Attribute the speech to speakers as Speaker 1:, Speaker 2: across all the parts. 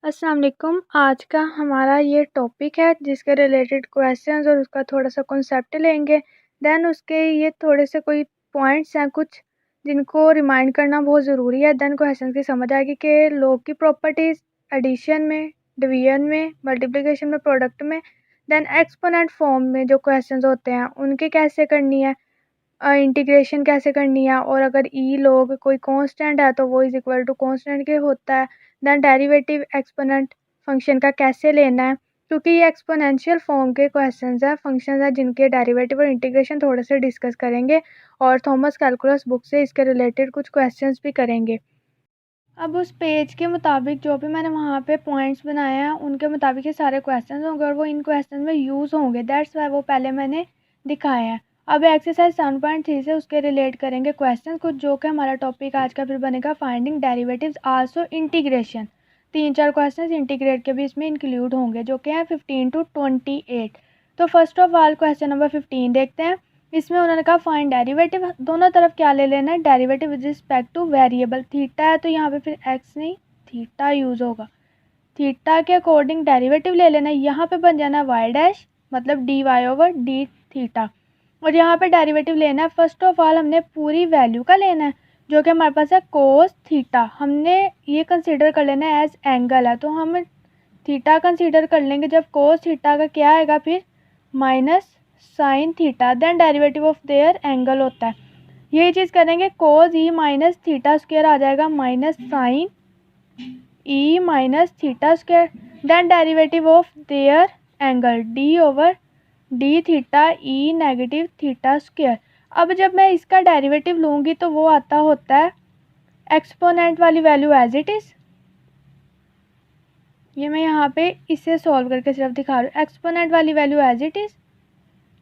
Speaker 1: अस्सलाम वालेकुम। आज का हमारा ये टॉपिक है जिसके रिलेटेड क्वेश्चंस और उसका थोड़ा सा कॉन्सेप्ट लेंगे। देन उसके ये थोड़े से कोई पॉइंट्स हैं कुछ जिनको रिमाइंड करना बहुत ज़रूरी है। देन क्वेश्चन की समझ आएगी कि लॉग की प्रॉपर्टीज़ एडिशन में, डिवीजन में, मल्टीप्लिकेशन में, प्रोडक्ट में, देन एक्सपोनेंट फॉर्म में जो क्वेश्चंस होते हैं उनके कैसे करनी है, इंटीग्रेशन कैसे करनी है, और अगर ई लॉग कोई कांस्टेंट है तो वो इज़ इक्वल टू कांस्टेंट के होता है। देन डेरिवेटिव एक्सपोनेंट फंक्शन का कैसे लेना है, क्योंकि ये एक्सपोनेंशियल फॉर्म के क्वेश्चंस हैं, फंक्शंस हैं जिनके डेरिवेटिव और इंटीग्रेशन थोड़े से डिस्कस करेंगे और थॉमस कैलकुलस बुक से इसके रिलेटेड कुछ क्वेश्चंस भी करेंगे। अब उस पेज के मुताबिक जो भी मैंने वहाँ पे पॉइंट्स बनाए हैं उनके मुताबिक ये सारे क्वेश्चंस होंगे और वो इन क्वेश्चन में यूज़ होंगे। दैट्स वाई वो पहले मैंने दिखाए हैं। अब एक्सरसाइज 7.3 से उसके रिलेट करेंगे क्वेश्चन कुछ, जो कि हमारा टॉपिक आज का फिर बनेगा finding derivatives also integration. 3-4 question integrate के भी इसमें इंक्लूड होंगे जो कि हैं 15 to 28। तो first of all question number 15 देखते हैं। इसमें उन्होंने कहा फाइंड डेरिवेटिव, दोनों तरफ क्या ले लेना है, derivative with respect to variable theta है तो यहाँ पे फिर एक्स नहीं थीटा यूज़ होगा। थीटा के अकॉर्डिंग डेरिवेटिव ले लेना है, यहाँ पे बन जाना वाई डैश मतलब d y over d theta, और यहाँ पे डेरिवेटिव लेना है। फर्स्ट ऑफ ऑल हमने पूरी वैल्यू का लेना है जो कि हमारे पास है कोस थीटा। हमने ये कंसिडर कर लेना है एज एंगल है तो हम थीटा कंसीडर कर लेंगे। जब कोस थीटा का क्या आएगा फिर minus sine theta, then derivative of their angle होता है। यही चीज़ करेंगे, cos e minus theta square आ जाएगा minus sine e minus theta square, then derivative of their angle d over d theta e negative theta square. अब जब मैं इसका डेरिवेटिव लूँगी तो वो आता होता है एक्सपोनेंट वाली वैल्यू एज इट इज़। ये मैं यहाँ पे इसे सॉल्व करके सिर्फ दिखा रही हूँ, एक्सपोनेंट वाली value as it is.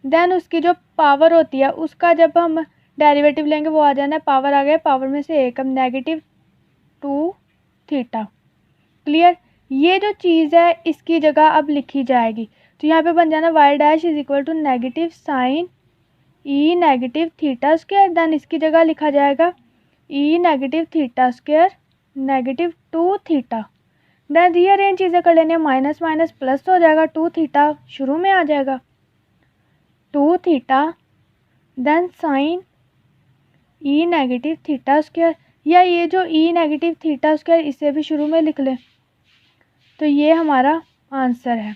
Speaker 1: Then उसकी जो पावर होती है उसका जब हम डेरिवेटिव लेंगे वो आ जाना है, पावर आ गया, पावर में से एक हम नेगेटिव 2 थीटा। क्लियर। ये जो चीज़ है इसकी जगह अब लिखी जाएगी तो यहाँ पे बन जाना y dash is equal to negative sine e negative theta square, then इसकी जगह लिखा जाएगा e negative theta square negative 2 theta. Then rearrange चीज़ें कर लेने, माइनस माइनस प्लस हो जाएगा, 2 थीटा शुरू में आ जाएगा 2 theta, then sign e negative theta square, या ये जो ई नेगेटिव थीटा स्क्वायर इसे भी शुरू में लिख लें तो ये हमारा आंसर है।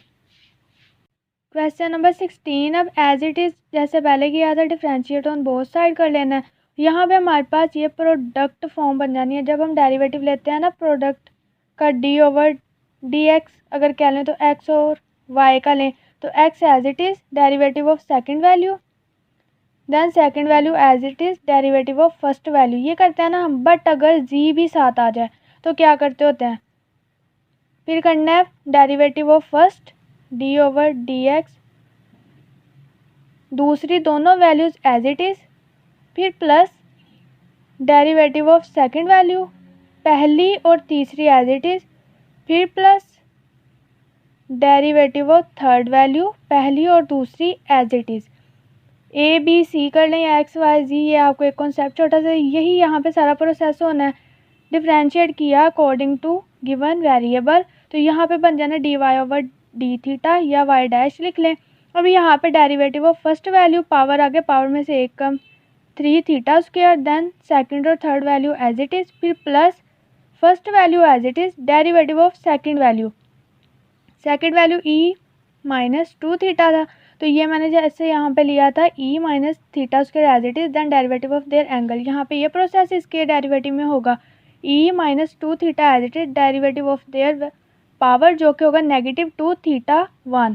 Speaker 1: क्वेश्चन नंबर 16, अब एज इट इज़ जैसे पहले किया था डिफ्रेंशिएट ऑन बोथ साइड कर लेना है। यहाँ पे हमारे पास ये प्रोडक्ट फॉर्म बन जानी है। जब हम डेरिवेटिव लेते हैं ना प्रोडक्ट का डी ओवर डी एक्स अगर कह लें तो एक्स और वाई का लें तो x as it is derivative of second value, then second value as it is derivative of first value. ये करते हैं ना हम, बट अगर जी भी साथ आ जाए तो क्या करते होते हैं, फिर करना है derivative of first d over d x, दूसरी दोनों वैल्यूज़ एज इट इज़, फिर plus derivative of second value पहली और तीसरी एज इट इज़, फिर plus derivative of third value पहली और दूसरी as it is. A B C कर लें या एक्स वाई जी, ये आपको एक कॉन्सेप्ट छोटा सा, यही यहाँ पे सारा प्रोसेस होना है। डिफ्रेंशिएट किया अकॉर्डिंग टू गिवन वेरिएबल तो यहाँ पे बन जाना d y over d theta या वाई डैश लिख लें। अभी यहाँ पे derivative of first value power आगे, पावर में से एक कम 3 थीटा स्क्वायर, देन सेकंड और third value as it is, फिर plus first value as it is derivative of second value e minus 2 theta था तो ये मैंने जैसे यहाँ पे लिया था e minus theta square as it is, then derivative of their angle. यहाँ पे ये प्रोसेस इसके डेरिवेटिव में होगा e minus 2 theta as it is derivative of their power जो कि होगा negative 2 theta 1,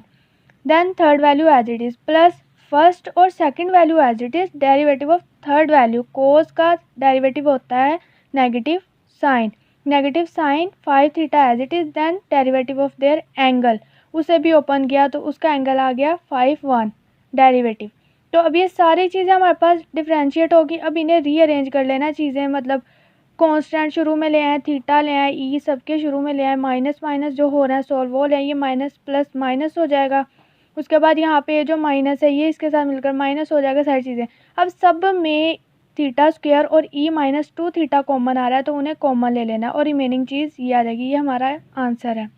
Speaker 1: then third value as it is plus first और second value as it is derivative of third value, cos का derivative होता है negative sine 5 theta as it is, then derivative of their angle, उसे भी open किया तो उसका angle आ गया 5 1 डेरिवेटिव। तो अब ये सारी चीज़ें हमारे पास डिफ्रेंशिएट होगी। अब इन्हें रीअरेंज कर लेना चीज़ें, मतलब कांस्टेंट शुरू में ले आए, थीटा ले आए, ई सबके शुरू में ले आए, माइनस माइनस जो हो रहा है सॉल्व वो ले आए, ये माइनस प्लस माइनस हो जाएगा। उसके बाद यहाँ पे जो माइनस है ये इसके साथ मिलकर माइनस हो जाएगा सारी चीज़ें। अब सब में थीटा स्क्वायर और ई माइनस 2 थीटा कॉमन आ रहा है तो उन्हें कॉमन ले लेना और रिमेनिंग चीज़ ये आ जाएगी। ये हमारा आंसर है।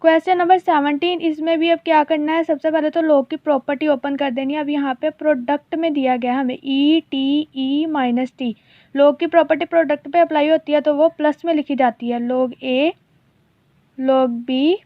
Speaker 1: क्वेश्चन नंबर 17, इसमें भी अब क्या करना है, सबसे पहले तो लॉग की प्रॉपर्टी ओपन कर देनी है। अब यहाँ पे प्रोडक्ट में दिया गया हमें E T E minus T, log की प्रॉपर्टी प्रोडक्ट पे अप्लाई होती है तो वो प्लस में लिखी जाती है, लॉग ए लॉग बी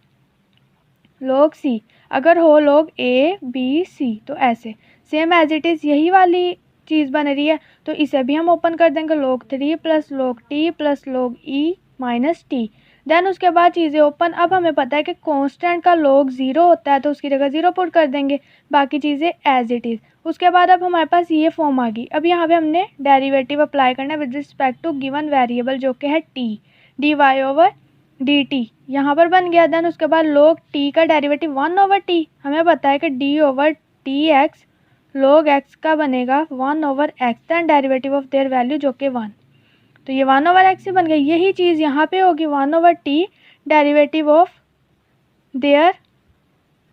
Speaker 1: लॉग सी। अगर हो लॉग ए बी सी तो ऐसे सेम एज इट इज़ यही वाली चीज़ बन रही है तो इसे भी हम ओपन कर देंगे, log 3 plus log t plus log e minus t. Then उसके बाद चीज़ें ओपन। अब हमें पता है कि कांस्टेंट का log 0 होता है तो उसकी जगह 0 पुट कर देंगे, बाकी चीज़ें एज इट इज़। उसके बाद अब हमारे पास ये फॉर्म आ गई। अब यहाँ पे हमने डेरिवेटिव अप्लाई करना है with respect to given variable जो कि है t, d y over d t यहाँ पर बन गया। देन उसके बाद log t का डेरिवेटिव 1 ओवर t, हमें पता है कि d over t x log x का बनेगा 1 over x, then derivative of their value जो कि 1, तो ये 1 ओवर एक्स ही बन गई। यही चीज़ यहाँ पे होगी 1 over T derivative of their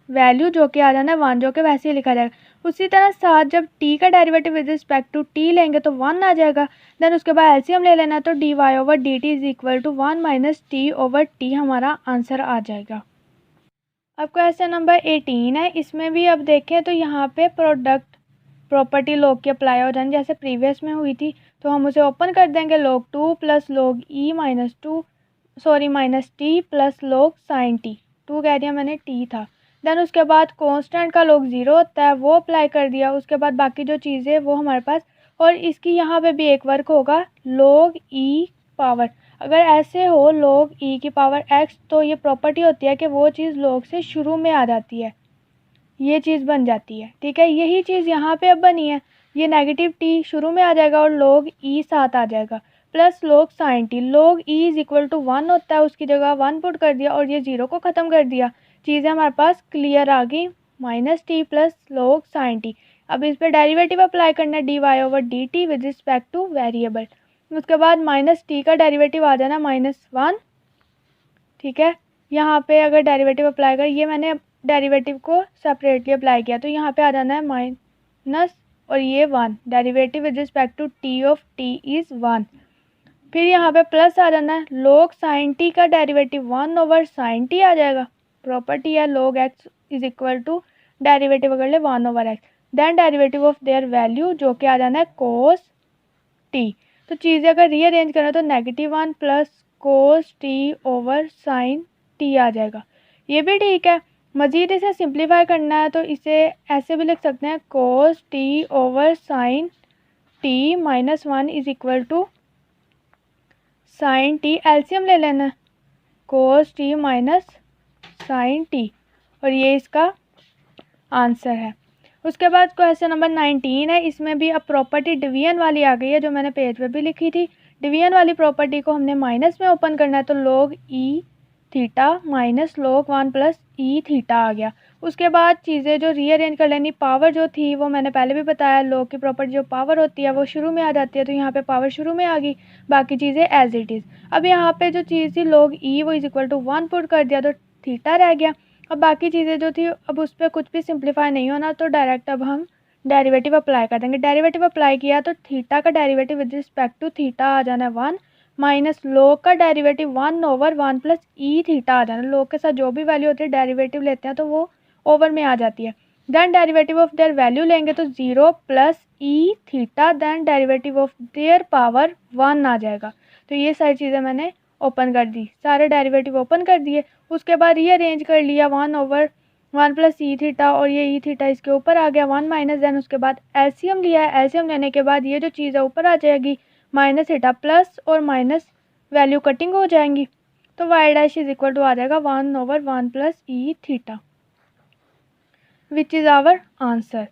Speaker 1: value जो कि आ जाना है 1, जो कि वैसे ही लिखा जाएगा। उसी तरह साथ जब t का derivative with respect to t लेंगे तो 1 आ जाएगा। देन उसके बाद एलसीएम ले लेना है तो d y over d t is equal to 1 minus t over t हमारा आंसर आ जाएगा। अब क्वेश्चन नंबर 18 है। इसमें भी अब देखें तो यहाँ पे प्रोडक्ट प्रॉपर्टी लॉग की अप्लाई हो जाए जैसे प्रीवियस में हुई थी तो हम उसे ओपन कर देंगे, log 2 plus log e minus minus t plus log sine t, 2 कह दिया मैंने, t था। देन उसके बाद कांस्टेंट का log 0 होता है वो अप्लाई कर दिया। उसके बाद बाकी जो चीज़ें वो हमारे पास, और इसकी यहाँ पे भी एक वर्क होगा log e पावर, अगर ऐसे हो log e की पावर x तो ये प्रॉपर्टी होती है कि वो चीज़ log से शुरू में आ जाती है, ये चीज़ बन जाती है। ठीक है, यही चीज़ यहाँ पे अब बनी है, ये नेगेटिव t शुरू में आ जाएगा और log e साथ आ जाएगा plus log sine t. log e is equal to 1 होता है, उसकी जगह 1 पुट कर दिया और ये 0 को ख़त्म कर दिया, चीज़ें हमारे पास क्लियर आ गई, minus t plus log sine t. अब इस पर डेरिवेटिव अप्लाई करना है d y over d t with respect to variable. उसके बाद माइनस टी का डेरिवेटिव आ जाना -1। ठीक है, यहाँ पे अगर डेरिवेटिव अप्लाई कर, ये मैंने डेरिवेटिव को सेपरेटली अप्लाई किया तो यहाँ पे आ जाना है माइनस और ये 1, derivative with respect to t of t is 1। फिर यहाँ पे प्लस आ जाना है, log साइन टी का डेरिवेटिव 1 ओवर साइन टी आ जाएगा, प्रॉपर्टी है log x is equal to derivative अगर ले 1 over x, then derivative of their value जो कि आ जाना है cos टी। तो चीज़ें अगर रीअरेंज करें तो -1 plus cos t over sine t आ जाएगा, ये भी ठीक है। मज़ीद इसे सिंप्लीफाई करना है तो इसे ऐसे भी लिख सकते हैं, cos t over sine t -1 is equal to sine t, LCM ले लेना है, cos t minus sine t, और ये इसका आंसर है। उसके बाद क्वेश्चन नंबर 19 है। इसमें भी अब प्रॉपर्टी डिवीजन वाली आ गई है जो मैंने पेज पे भी लिखी थी। डिवीजन वाली प्रॉपर्टी को हमने माइनस में ओपन करना है तो log e theta minus log 1 plus e theta आ गया। उसके बाद चीज़ें जो रीअरेंज कर लेनी, पावर जो थी वो मैंने पहले भी बताया, log की प्रॉपर्टी जो पावर होती है वो शुरू में आ जाती है तो यहाँ पे पावर शुरू में आ गई, बाकी चीज़ें एज इट इज़। अब यहाँ पे जो चीज़ थी log e वो इज इक्वल टू 1 पुट कर दिया तो थीटा रह गया। अब बाकी चीज़ें जो थी अब उस पर कुछ भी सिंप्लीफाई नहीं होना तो डायरेक्ट अब हम डेरिवेटिव अप्लाई कर देंगे। डेरिवेटिव अप्लाई किया तो थीटा का derivative with respect to theta आ जाना है 1 माइनस log का derivative 1 over 1 plus e theta आ जाना। log के साथ जो भी वैल्यू होती है डेरिवेटिव लेते हैं तो वो ओवर में आ जाती है। Then derivative of their value लेंगे तो 0 plus e theta, then derivative of their power 1 आ जाएगा। तो ये सारी चीज़ें मैंने ओपन कर दी, सारे डेरिवेटिव ओपन कर दिए। उसके बाद रीअरेंज कर लिया 1 ओवर 1 प्लस ई थीटा, और ये ई थीटा इसके ऊपर आ गया 1 माइनस, देन उसके बाद एलसीएम लिया है। एलसीएम लेने के बाद ये जो चीज़ है ऊपर आ जाएगी माइनस थीटा, प्लस और माइनस वैल्यू कटिंग हो जाएंगी तो y dash is equal to आ जाएगा 1 over 1 plus e theta, which is our answer.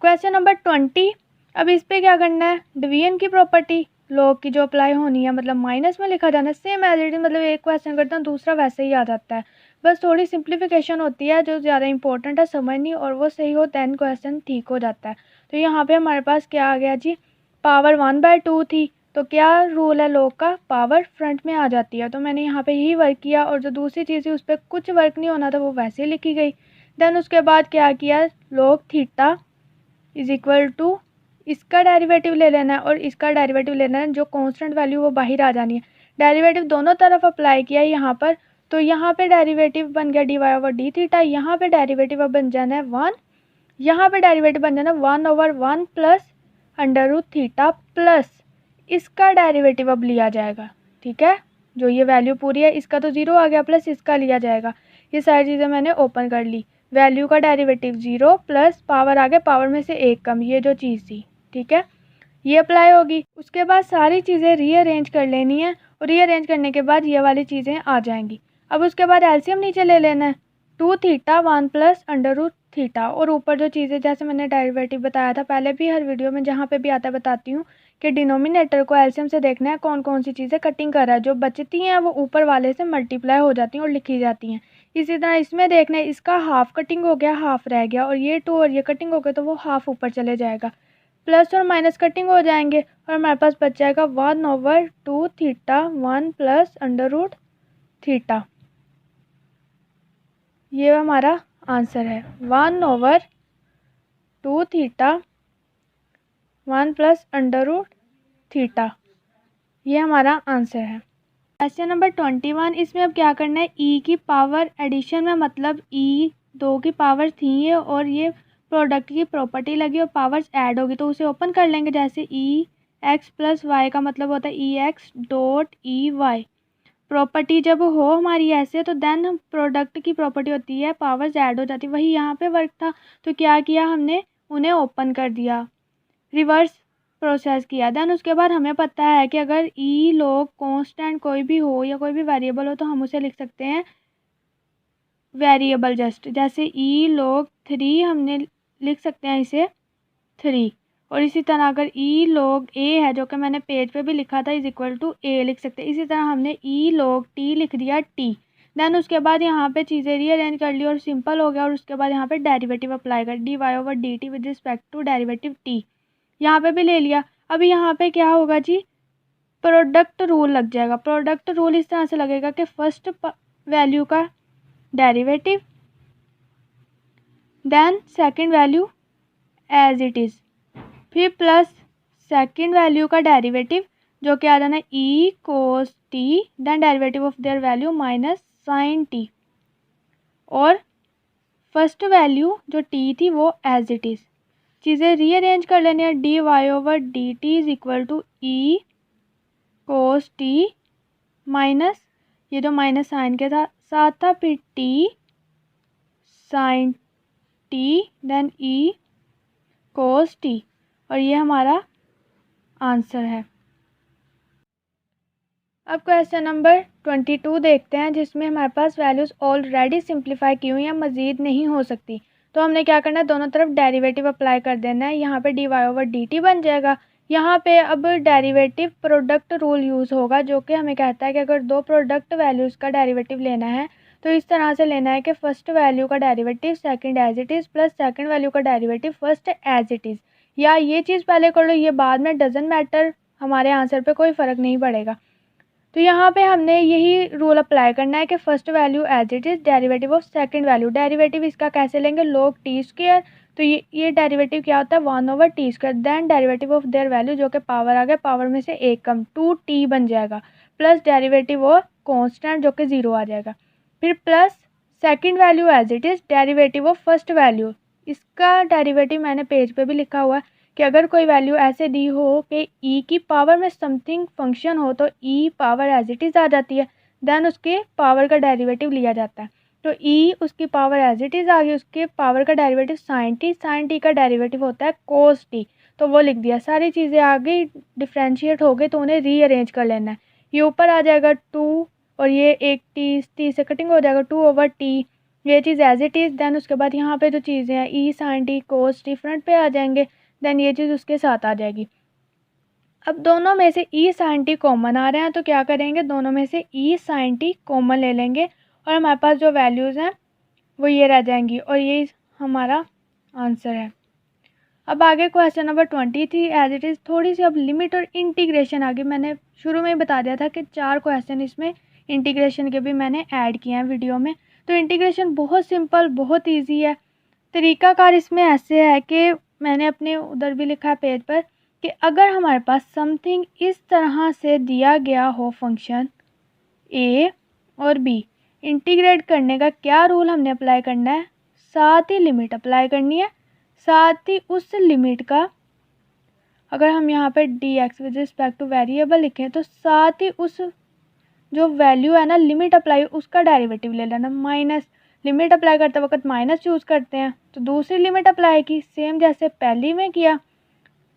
Speaker 1: Question number 20। अब इस पर क्या करना है, डिवीजन की प्रॉपर्टी log की जो अप्लाई होनी है, मतलब माइनस में लिखा जाना है, सेम एज इट इज, मतलब एक क्वेश्चन करते हैं दूसरा वैसे ही आ जाता है, बस थोड़ी सिंप्लीफिकेशन होती है जो ज़्यादा इंपॉर्टेंट है समझनी, और वो सही हो दैन क्वेश्चन ठीक हो जाता है। तो यहाँ पे हमारे पास क्या आ गया जी, पावर 1/2 थी तो क्या रूल है log का, पावर फ्रंट में आ जाती है, तो मैंने यहाँ पे ही वर्क किया, और जो दूसरी चीज़ थी उस पर कुछ वर्क नहीं होना था वो वैसे ही लिखी गई। देन उसके बाद क्या किया, log theta is equal to इसका डेरिवेटिव ले लेना है और इसका डेरिवेटिव लेना है, जो कांस्टेंट वैल्यू वो बाहर आ जानी है। डेरिवेटिव दोनों तरफ अप्लाई किया यहाँ पर, तो यहाँ पे डेरिवेटिव बन गया dy/d थीटा, यहाँ पे डेरिवेटिव अब बन जाना है 1, यहाँ पे डेरिवेटिव बन जाना 1/1 प्लस √θ प्लस इसका डेरिवेटिव अब लिया जाएगा। ठीक है, जो ये वैल्यू पूरी है इसका तो 0 आ गया, प्लस इसका लिया जाएगा। ये सारी चीज़ें मैंने ओपन कर ली। वैल्यू का डेरिवेटिव 0 प्लस पावर आगे, पावर में से 1 कम, ये जो चीज़ थी। ठीक है, ये अप्लाई होगी। उसके बाद सारी चीज़ें रीअरेंज कर लेनी है और रीअरेंज करने के बाद ये वाली चीज़ें आ जाएंगी। अब उसके बाद एलसीएम नीचे ले लेना है, 2θ 1 प्लस √θ, और ऊपर जो चीज़ें जैसे मैंने डेरिवेटिव बताया था पहले भी, हर वीडियो में जहाँ पे भी आता है बताती हूँ कि डिनोमिनेटर को एलसीएम से देखना है कौन कौन सी चीज़ें कटिंग कर रहा है, जो बचती हैं वो ऊपर वाले से मल्टीप्लाई हो जाती हैं और लिखी जाती हैं। इसी तरह इसमें देखना है, इसका हाफ कटिंग हो गया, हाफ रह गया, और ये 2 और ये कटिंग हो गया तो वो हाफ ऊपर चले जाएगा, प्लस और माइनस कटिंग हो जाएंगे और हमारे पास बच जाएगा 1/2θ 1 प्लस √θ। ये हमारा आंसर है, 1/2θ 1 प्लस √θ। ये हमारा आंसर है। क्वेश्चन नंबर 21, इसमें अब क्या करना है, ई की पावर एडिशन में, मतलब ई 2 की पावर थी और ये प्रोडक्ट की प्रॉपर्टी लगी और पावर्स ऐड होगी, तो उसे ओपन कर लेंगे। जैसे ई एक्स प्लस वाई का मतलब होता है e x dot e y. Property जब हो हमारी ऐसे, तो देन प्रोडक्ट की प्रॉपर्टी होती है पावर्स ऐड हो जाती है। वही यहाँ पे वर्क था, तो क्या किया हमने, उन्हें ओपन कर दिया, रिवर्स प्रोसेस किया। देन उसके बाद हमें पता है कि अगर ई लॉग कांस्टेंट कोई भी हो या कोई भी वेरिएबल हो तो हम उसे लिख सकते हैं वेरिएबल जस्ट। जैसे ई लॉग 3 हमने लिख सकते हैं इसे 3, और इसी तरह अगर ई लॉग ए है, जो कि मैंने पेज पे भी लिखा था, =a लिख सकते हैं। इसी तरह हमने ई लॉग टी लिख दिया टी। देन उसके बाद यहाँ पे चीज़ें रीअरेंज कर ली और सिंपल हो गया, और उसके बाद यहाँ पे डेरिवेटिव अप्लाई कर dy/dt with respect to derivative t, यहाँ पे भी ले लिया। अभी यहाँ पे क्या होगा जी, प्रोडक्ट रूल लग जाएगा। प्रोडक्ट रूल इस तरह से लगेगा कि फर्स्ट वैल्यू का derivative, then second value as it is, फिर प्लस सेकंड वैल्यू का डेरिवेटिव जो कि आ जाना है e cos t, then derivative of their value minus sine t, और फर्स्ट वैल्यू जो टी थी वो एज इट इज़। चीज़ें रीअरेंज कर लेनी है, dy/dt is equal to e cos t minus ये जो माइनस साइन के साथ था, फिर टी साइन टी, देन ई कोस टी, और ये हमारा आंसर है। अब क्वेश्चन नंबर 22 देखते हैं, जिसमें हमारे पास वैल्यूज़ ऑलरेडी सिंप्लीफाई की हुई हैं, मज़ीद नहीं हो सकती। तो हमने क्या करना है, दोनों तरफ डेरिवेटिव अप्लाई कर देना है। यहाँ पे dy/dt बन जाएगा। यहाँ पे अब डेरिवेटिव प्रोडक्ट रूल यूज़ होगा, जो कि हमें कहता है कि अगर दो प्रोडक्ट वैल्यूज़ का डेरिवेटिव लेना है तो इस तरह से लेना है कि फ़र्स्ट वैल्यू का derivative second as it is plus second value का derivative first as it is, या ये चीज़ पहले कर लो, ये बाद में, डजंट मैटर, हमारे आंसर पे कोई फ़र्क नहीं पड़ेगा। तो यहाँ पे हमने यही रूल अप्लाई करना है कि first value as it is, derivative of second value. Derivative इसका कैसे लेंगे, log t स्क्वायर, तो ये डेरिवेटिव क्या होता है 1/t square, then derivative of their value जो कि पावर आ गया, पावर में से 1 कम, 2t बन जाएगा, प्लस डेरिवेटिव ऑफ कांस्टेंट जो कि 0 आ जाएगा, फिर plus second value as it is, derivative of first value. इसका डेरिवेटिव मैंने पेज पे भी लिखा हुआ है कि अगर कोई वैल्यू ऐसे दी हो कि ई की पावर में समथिंग फंक्शन हो तो ई पावर एज इट इज़ आ जाती है, देन उसके पावर का डेरिवेटिव लिया जाता है। तो ई उसकी पावर एज इट इज़ आ गई, उसके पावर का डेरिवेटिव साइन टी का डेरिवेटिव होता है कोस टी, तो वो लिख दिया। सारी चीज़ें आ गई, डिफ्रेंशिएट हो गई, तो उन्हें रीअरेंज कर लेना है। ये ऊपर आ जाएगा 2 और ये एक टी से कटिंग हो जाएगा 2/t, ये चीज़ एज इट इज़। देन उसके बाद यहाँ पे जो चीज़ें हैं ई sign T cos t front पे आ जाएंगे, देन ये चीज़ उसके साथ आ जाएगी। अब दोनों में से ई साइन टी कॉमन आ रहे हैं, तो क्या करेंगे, दोनों में से ई साइन टी कॉमन ले लेंगे और हमारे पास जो वैल्यूज़ हैं वो ये रह जाएंगी, और ये हमारा आंसर है। अब आगे question number 23 as it is, थोड़ी सी अब लिमिट और इंटीग्रेशन आ गई। मैंने शुरू में ही बता दिया था कि 4 क्वेश्चन इसमें इंटीग्रेशन के भी मैंने ऐड किए हैं वीडियो में। तो इंटीग्रेशन बहुत सिंपल, बहुत ईजी है। तरीकाकार इसमें ऐसे है कि मैंने अपने उधर भी लिखा है पेज पर कि अगर हमारे पास समथिंग इस तरह से दिया गया हो फंक्शन ए और बी, इंटीग्रेट करने का क्या रूल हमने अप्लाई करना है, साथ ही लिमिट अप्लाई करनी है, साथ ही उस लिमिट का अगर हम यहाँ पे D x with respect to variable लिखें तो साथ ही उस जो वैल्यू है ना लिमिट अप्लाई उसका डेरिवेटिव ले लेना। माइनस लिमिट अप्लाई करते वक्त माइनस चूज़ करते हैं तो दूसरी लिमिट अप्लाई की, सेम जैसे पहली में किया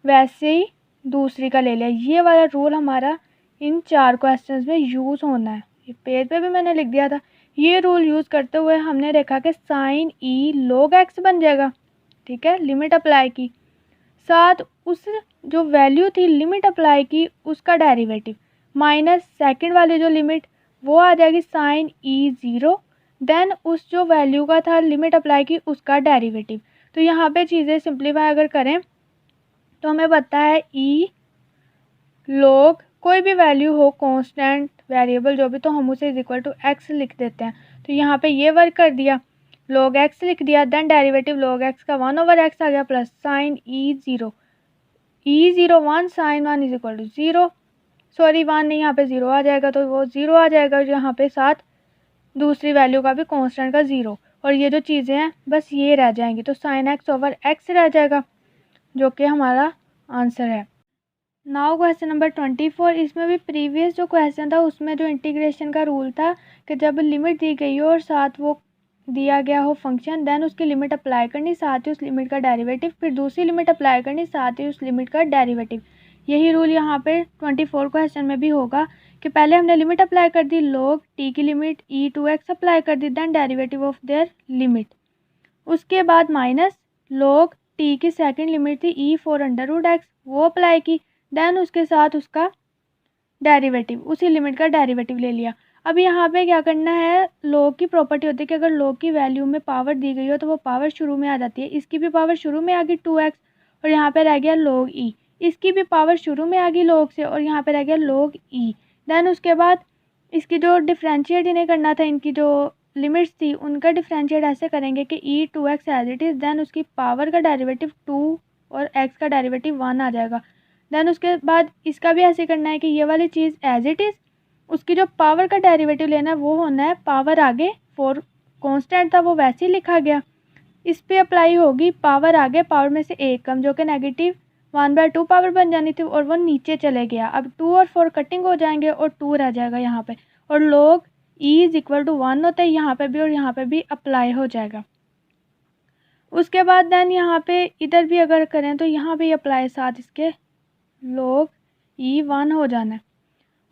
Speaker 1: वैसे ही दूसरी का ले लिया। ये वाला रूल हमारा इन 4 क्वेश्चंस में यूज़ होना है। ये पेज पे भी मैंने लिख दिया था। ये रूल यूज़ करते हुए हमने देखा कि साइन ई log x बन जाएगा, ठीक है, लिमिट अप्लाई की, साथ उस जो वैल्यू थी लिमिट अप्लाई की उसका डेरिवेटिव माइनस सेकंड वाली जो लिमिट वो आ जाएगी साइन ई 0, देन उस जो वैल्यू का था लिमिट अप्लाई की उसका डेरिवेटिव। तो यहाँ पे चीज़ें सिंप्लीफाई अगर करें तो हमें पता है ई log कोई भी वैल्यू हो कांस्टेंट वेरिएबल जो भी, तो हम उसे इज इक्वल टू एक्स लिख देते हैं। तो यहाँ पे ये वर्क कर दिया, log x लिख दिया, देन डेरिवेटिव log x का 1/x आ गया plus sine e 0 1 sine 1 is equal to 0, sorry 1 नहीं, यहाँ पे 0 आ जाएगा तो वो 0 आ जाएगा, यहाँ पे साथ दूसरी वैल्यू का भी कांस्टेंट का 0, और ये जो चीज़ें हैं बस ये रह जाएंगी, तो साइन x/x रह जाएगा जो कि हमारा आंसर है। नाउ क्वेश्चन नंबर 24, इसमें भी प्रीवियस जो क्वेश्चन था उसमें जो इंटीग्रेशन का रूल था कि जब लिमिट दी गई हो और साथ वो दिया गया हो फंक्शन, देन उसकी लिमिट अप्लाई करनी, साथ ही उस लिमिट का डेरिवेटिव, फिर दूसरी लिमिट अप्लाई करनी, साथ ही उस लिमिट का डेरिवेटिव। यही रूल यहाँ पे 24 क्वेश्चन में भी होगा कि पहले हमने लिमिट अप्लाई कर दी, log t की लिमिट e2x अप्लाई कर दी, then derivative of their limit, उसके बाद माइनस log t की सेकंड लिमिट थी e4√x वो अप्लाई की, देन उसके साथ उसका डेरिवेटिव, उसी लिमिट का डेरिवेटिव ले लिया। अब यहाँ पे क्या करना है, log की प्रॉपर्टी होती है कि अगर log की वैल्यू में पावर दी गई हो तो वो पावर शुरू में आ जाती है। इसकी भी पावर शुरू में आ गई 2x और यहाँ पे रह गया log e, इसकी भी पावर शुरू में आ गई log से और यहाँ पे रह गया log e। देन उसके बाद इसकी जो डिफ्रेंशिएट इन्हें करना था, इनकी जो लिमिट्स थी उनका डिफ्रेंशिएट ऐसे करेंगे कि e2x as it is, then उसकी पावर का डेरिवेटिव 2 और x का डेरिवेटिव 1 आ जाएगा। देन उसके बाद इसका भी ऐसे करना है कि ये वाली चीज़ एज इट इज़, उसकी जो पावर का डेरिवेटिव लेना है वो होना है पावर आगे 4 कांस्टेंट था वो वैसे ही लिखा गया, इस पे अप्लाई होगी पावर आगे पावर में से एक कम जो कि नेगेटिव 1/2 पावर बन जानी थी और वो नीचे चले गया। अब 2 और 4 कटिंग हो जाएंगे और 2 रह जाएगा यहाँ पे, और log e is equal to 1 होता है यहाँ पे भी और यहाँ पे भी अप्लाई हो जाएगा। उसके बाद देन यहाँ पे इधर भी अगर करें तो यहाँ भी अप्लाई साथ इसके log e 1 हो जाना है।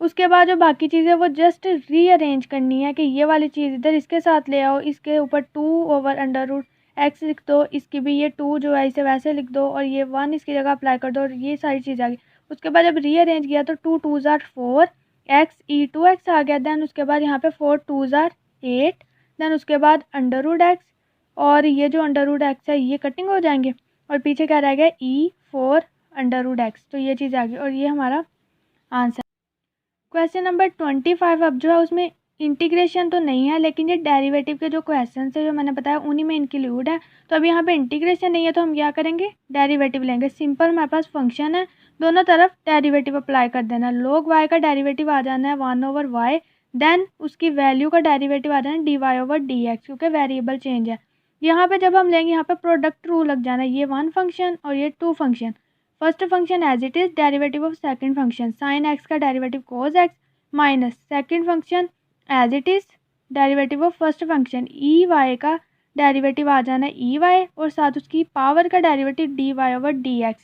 Speaker 1: उसके बाद जो बाकी चीज़ें वो जस्ट रीअरेंज करनी है कि ये वाली चीज़ इधर इसके साथ ले आओ, इसके ऊपर 2/√x लिख दो, इसकी भी ये 2 जो है इसे वैसे लिख दो और ये 1 इसकी जगह अप्लाई कर दो और ये सारी चीज़ आ गई। उसके बाद जब रीअरेंज किया तो 2 2s are 4 x e2x आ गया, देन उसके बाद यहाँ पे 4 2s are 8, देन उसके बाद √x और ये जो √x है ये कटिंग हो जाएंगे और पीछे क्या रह गया e4√x, तो ये चीज़ आ गई और ये हमारा आंसर। क्वेश्चन नंबर 25 अब जो है उसमें इंटीग्रेशन तो नहीं है लेकिन ये डेरिवेटिव के जो क्वेश्चन है जो मैंने बताया उन्हीं में इंक्लूड है। तो अब यहाँ पे इंटीग्रेशन नहीं है तो हम क्या करेंगे, डेरिवेटिव लेंगे। सिंपल हमारे पास फंक्शन है, दोनों तरफ डेरिवेटिव अप्लाई कर देना। log y का डेरिवेटिव आ जाना है 1/y, देन उसकी वैल्यू का डेरिवेटिव आ जाना है dy/dx क्योंकि वेरिएबल चेंज है। यहाँ पे जब हम लेंगे यहाँ पे प्रोडक्ट रूल लग जाना है, ये 1 फंक्शन और ये 2 function. First function as it is, derivative of second function sine x का derivative cos x minus second function as it is, derivative of first function e y का डेरिवेटिव आ जाना है ई वाई और साथ उसकी पावर का derivative dy/dx।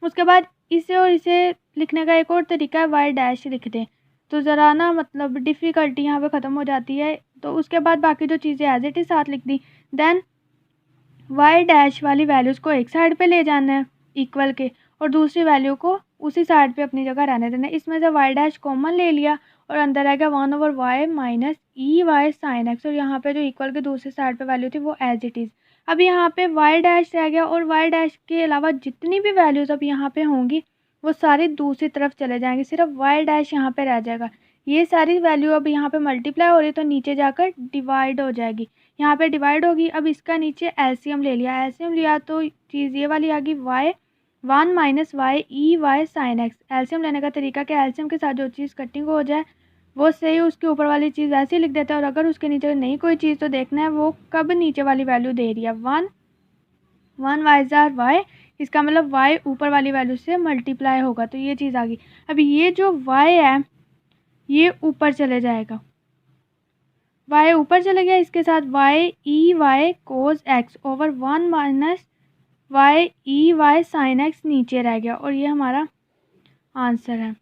Speaker 1: उसके बाद इसे और इसे लिखने का एक और तरीका है वाई डैश लिख दें, तो ज़रा ना मतलब डिफ़िकल्टी यहाँ पे ख़त्म हो जाती है। तो उसके बाद बाकी जो चीज़ें एज इट इज़ साथ लिख दी, देन वाई डैश वाली वैल्यूज़ को एक साइड पे ले जाना है इक्वल के और दूसरी वैल्यू को उसी साइड पे अपनी जगह रहने देना। इसमें से वाई डैश कॉमन ले लिया और अंदर आ गया 1/y minus e y sine x और यहाँ पे जो इक्वल के दूसरी साइड पे वैल्यू थी वो एज इट इज़। अब यहाँ पे वाई डैश रह गया और वाई डैश के अलावा जितनी भी वैल्यूज़ अब यहाँ पे होंगी वो सारी दूसरी तरफ चले जाएंगे, सिर्फ वाई डैश यहाँ पे रह जाएगा। ये सारी वैल्यू अब यहाँ पे मल्टीप्लाई हो रही है तो नीचे जाकर डिवाइड हो जाएगी, यहाँ पे डिवाइड होगी। अब इसका नीचे एलसीएम ले लिया, एलसीएम लिया तो चीज़ ये वाली आ गई y 1 minus y e y sine x. LCM लेने का तरीका क्या, एलसीएम के साथ जो चीज़ कटिंग हो जाए वो सही, उसके ऊपर वाली चीज़ ऐसे ही लिख देता है, और अगर उसके नीचे नहीं कोई चीज़ तो देखना है वो कब नीचे वाली वैल्यू दे रही है। 1 वाई जार वाई, इसका मतलब वाई ऊपर वाली वैल्यू से मल्टीप्लाई होगा, तो ये चीज़ आ गई। अब ये जो वाई है ये ऊपर चले जाएगा, वाई ऊपर चले गया, इसके साथ y e y cos x over 1 minus y e y sine x नीचे रह गया, और ये हमारा आंसर है।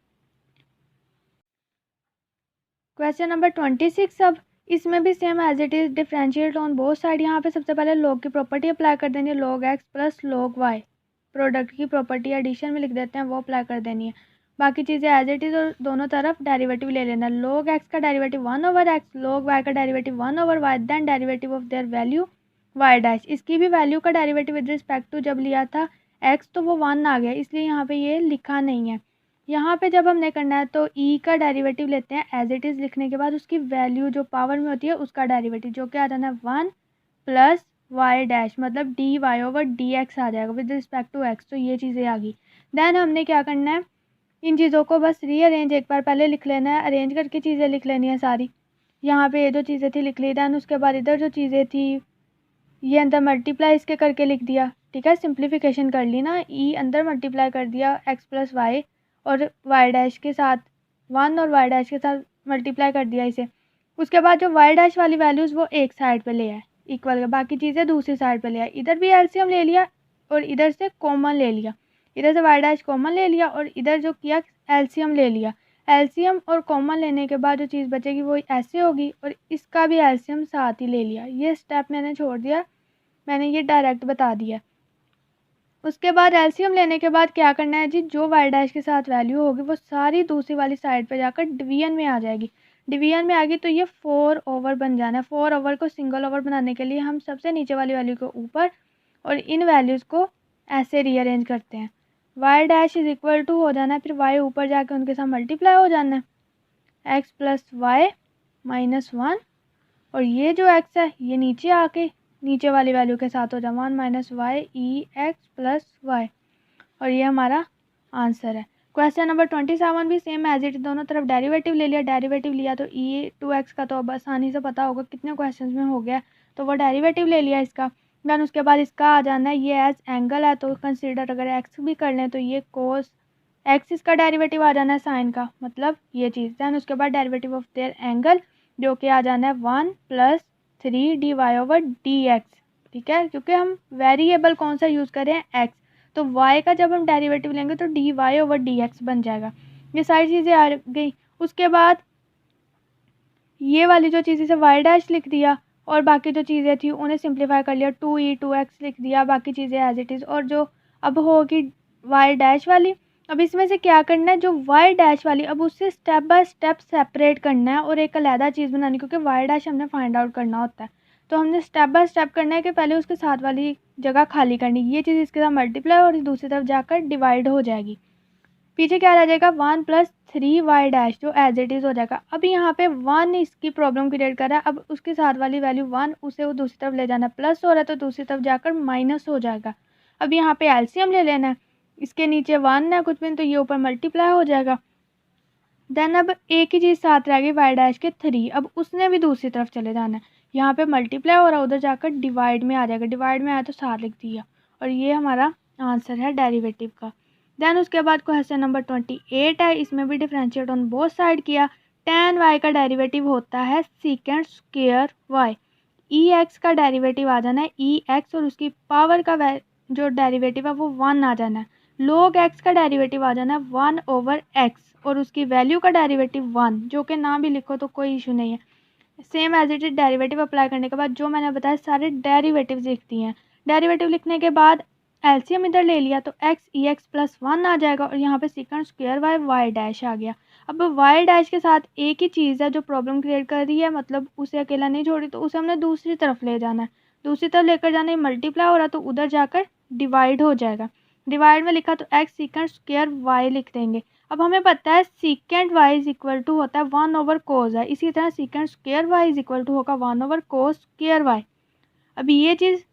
Speaker 1: Question number 26। अब इसमें भी same as it is differentiate on both side. यहाँ पे सबसे पहले लॉग की प्रॉपर्टी अप्लाई कर देनी है, log x plus log y, product की प्रॉपर्टी एडिशन में लिख देते हैं वो अप्लाई कर देनी है। बाकी चीज़ें एज इट इज़, और दोनों तरफ डेरिवेटिव ले लेना। लॉग एक्स का derivative 1 over x, log y का derivative 1 over y, then derivative of their value y dash. इसकी भी वैल्यू का डेरिवेटिव विद रिस्पेक्ट टू जब लिया था एक्स तो वो 1 आ गया, इसलिए यहाँ पे ये लिखा नहीं है। यहाँ पे जब हमने करना है तो ई का डेरिवेटिव लेते हैं एज इट इज़, लिखने के बाद उसकी वैल्यू जो पावर में होती है उसका डेरिवेटिव, जो कि आ जाना है 1 प्लस वाई डैश, मतलब d y over d x आ जाएगा विद रिस्पेक्ट टू एक्स। तो ये चीज़ें आ गई। देन हमने क्या करना है, इन चीज़ों को बस रीअरेंज एक बार पहले लिख लेना है, अरेंज करके चीज़ें लिख लेनी है सारी। यहाँ पे ये जो चीज़ें थी लिख ली, दैन उसके बाद इधर जो चीज़ें थी ये अंदर मल्टीप्लाई इसके करके लिख दिया, ठीक है, सिंप्लीफिकेशन कर ली ना। ई अंदर मल्टीप्लाई कर दिया एक्स प्लस वाई, और वाई डैश के साथ 1 और वाई डैश के साथ मल्टीप्लाई कर दिया इसे। उसके बाद जो वाई डैश वाली वैल्यूज़ वो एक साइड पे ले आए इक्वल के, बाकी चीज़ें दूसरी साइड पे ले आए। इधर भी एलसीएम ले लिया और इधर से कॉमन ले लिया, इधर से वाई डैश कॉमन ले लिया और इधर जो किया एलसीएम ले लिया। एलसीएम और कॉमन लेने के बाद जो चीज़ बचेगी वो ऐसे होगी, और इसका भी एलसीएम साथ ही ले लिया। ये स्टेप मैंने छोड़ दिया, मैंने ये डायरेक्ट बता दिया। उसके बाद एलसीएम लेने के बाद क्या करना है जी, जो वाई डैश के साथ वैल्यू होगी वो सारी दूसरी वाली साइड पे जाकर डिवीजन में आ जाएगी। डिवीजन में आ गई तो ये 4 ओवर बन जाना है। 4 ओवर को सिंगल ओवर बनाने के लिए हम सबसे नीचे वाली वैल्यू को ऊपर और इन वैल्यूज़ को ऐसे रीअरेंज करते हैं। Y dash is equal to हो जाना है, फिर वाई ऊपर जाके उनके साथ मल्टीप्लाई हो जाना है, एक्स प्लस वाई माइनस 1, और ये जो एक्स है ये नीचे आके नीचे वाली वैल्यू के साथ हो जाए 1 माइनस वाई ई एक्स प्लस वाई, और ये हमारा आंसर है। क्वेश्चन नंबर 27 भी सेम एज इट, दोनों तरफ डेरिवेटिव ले लिया। डेरिवेटिव लिया तो ई 2x का तो अब आसानी से पता होगा कितने क्वेश्चन में हो गया, तो वो डेरिवेटिव ले लिया इसका। देन उसके बाद इसका आ जाना है, ये एज एंगल है तो कंसिडर अगर एक्स भी कर लें तो ये कोस एक्स, इसका डेरिवेटिव आ जाना है साइन का, मतलब ये चीज़। दैन उसके बाद डेरिवेटिव ऑफ देयर एंगल जो कि आ जाना है 1 plus 3 d y over d x, ठीक है, क्योंकि हम वेरिएबल कौन सा यूज़ करें एक्स, तो y का जब हम डेरिवेटिव लेंगे तो d y over d x बन जाएगा। ये सारी चीज़ें आ गई। उसके बाद ये वाली जो चीज़ें से वाई डैश लिख दिया, और बाकी जो चीज़ें थी उन्हें सिंप्लीफाई कर लिया, 2e2x लिख दिया, बाकी चीज़ें एज इट इज़। और जो अब होगी वाई डैश वाली, अब इसमें से क्या करना है, जो वाई डैश वाली अब उससे स्टेप बाय स्टेप सेपरेट करना है और एक अलहदा चीज़ बनानी, क्योंकि वाई डैश हमने फाइंड आउट करना होता है। तो हमने स्टेप बाय स्टेप करना है कि पहले उसके साथ वाली जगह खाली करनी, ये चीज़ इसके साथ मल्टीप्लाई और दूसरी तरफ जाकर डिवाइड हो जाएगी। पीछे क्या रह जाएगा 1 प्लस 3 वाई डैश, जो एज इट इज़ हो जाएगा। अब यहाँ पे 1 इसकी प्रॉब्लम क्रिएट कर रहा है, अब उसके साथ वाली वैल्यू 1 उसे वो दूसरी तरफ ले जाना, प्लस हो रहा है तो दूसरी तरफ जाकर माइनस हो जाएगा। अब यहाँ पे एलसीएम ले लेना है, इसके नीचे 1 है कुछ भी, तो ये ऊपर मल्टीप्लाई हो जाएगा। देन अब एक ही चीज़ साथ रह गई वाई डैश के 3, अब उसने भी दूसरी तरफ चले जाना है, यहाँ पे मल्टीप्लाई हो रहा है उधर जाकर डिवाइड में आ जाएगा, डिवाइड में आया तो साथ लिख दिया, और ये हमारा आंसर है डेरिवेटिव का। देन उसके बाद क्वेश्चन नंबर 28 है, इसमें भी डिफरेंशिएट ऑन बोथ साइड किया। tan y का डेरिवेटिव होता है सीकेंड स्क्वायर y, ई एक्स का डेरिवेटिव आ जाना है ई एक्स, और उसकी पावर का जो डेरिवेटिव है वो 1 आ जाना है। log x का डेरिवेटिव आ जाना है 1 ओवर x, और उसकी वैल्यू का डेरिवेटिव 1, जो कि ना भी लिखो तो कोई इशू नहीं है। Same as it is derivative apply करने के बाद जो मैंने बताया सारे डेरिवेटिव लिखती हैं। डेरिवेटिव लिखने के बाद एलसीएम इधर ले लिया तो एक्स ई एक्स प्लस 1 आ जाएगा, और यहाँ पे second square y y dash आ गया। अब वाई डैश के साथ एक ही चीज़ है जो प्रॉब्लम क्रिएट कर रही है, मतलब उसे अकेला नहीं छोड़ी, तो उसे हमने दूसरी तरफ ले जाना है। दूसरी तरफ लेकर जाना है, मल्टीप्लाई हो रहा तो उधर जाकर डिवाइड हो जाएगा। डिवाइड में लिखा तो एक्स सीकेंड स्क्वायर वाई लिख देंगे। अब हमें पता है secant y is equal to होता है 1/cos है, इसी तरह secant square y is equal to होगा 1/cos स्क्वायर वाई। अभी ये चीज़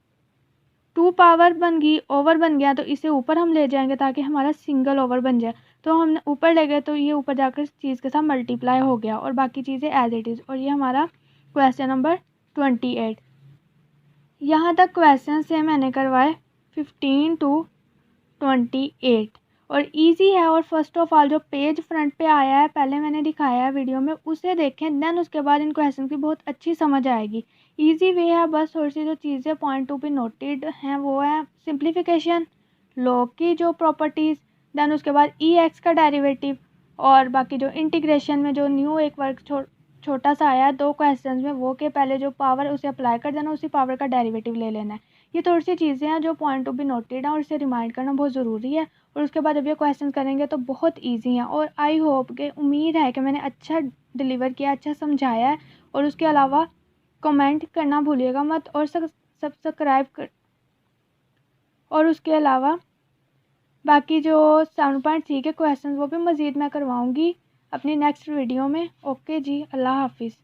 Speaker 1: 2 पावर बन गई, ओवर बन गया, तो इसे ऊपर हम ले जाएंगे ताकि हमारा सिंगल ओवर बन जाए। तो हम ऊपर ले गए तो ये ऊपर जाकर इस चीज़ के साथ मल्टीप्लाई हो गया और बाकी चीज़ें एज इट इज़। और ये हमारा क्वेश्चन नंबर 28। यहाँ तक क्वेश्चन से मैंने करवाए 15 to 28 और इजी है। और फर्स्ट ऑफ ऑल जो पेज फ्रंट पे आया है पहले मैंने दिखाया है वीडियो में, उसे देखें, देन उसके बाद इन क्वेश्चन की बहुत अच्छी समझ आएगी। इजी वे है, बस थोड़ी सी जो चीज़ें पॉइंट टू बी नोटेड हैं वो है सिंप्लीफिकेशन, लॉग की जो प्रॉपर्टीज़, देन उसके बाद एक्स का डेरिवेटिव, और बाकी जो इंटीग्रेशन में जो न्यू एक वर्क छोटा सा आया है 2 क्वेश्चन में, वो के पहले जो पावर उसे अप्लाई कर देना, उसी पावर का डेरिवेटिव ले लेना है। ये थोड़ी सी चीज़ें हैं जो पॉइंट टू बी नोटेड हैं और इसे रिमाइंड करना बहुत ज़रूरी है। और उसके बाद जब ये क्वेश्चन करेंगे तो बहुत इजी हैं। और आई होप कि उम्मीद है कि मैंने अच्छा डिलीवर किया, अच्छा समझाया है। और उसके अलावा कमेंट करना भूलिएगा मत, और सब्सक्राइब कर, और उसके अलावा बाकी जो 7.3 के क्वेश्चन वो भी मज़ीद मैं करवाऊँगी अपनी नेक्स्ट वीडियो में। ओके जी, अल्लाह हाफिज़।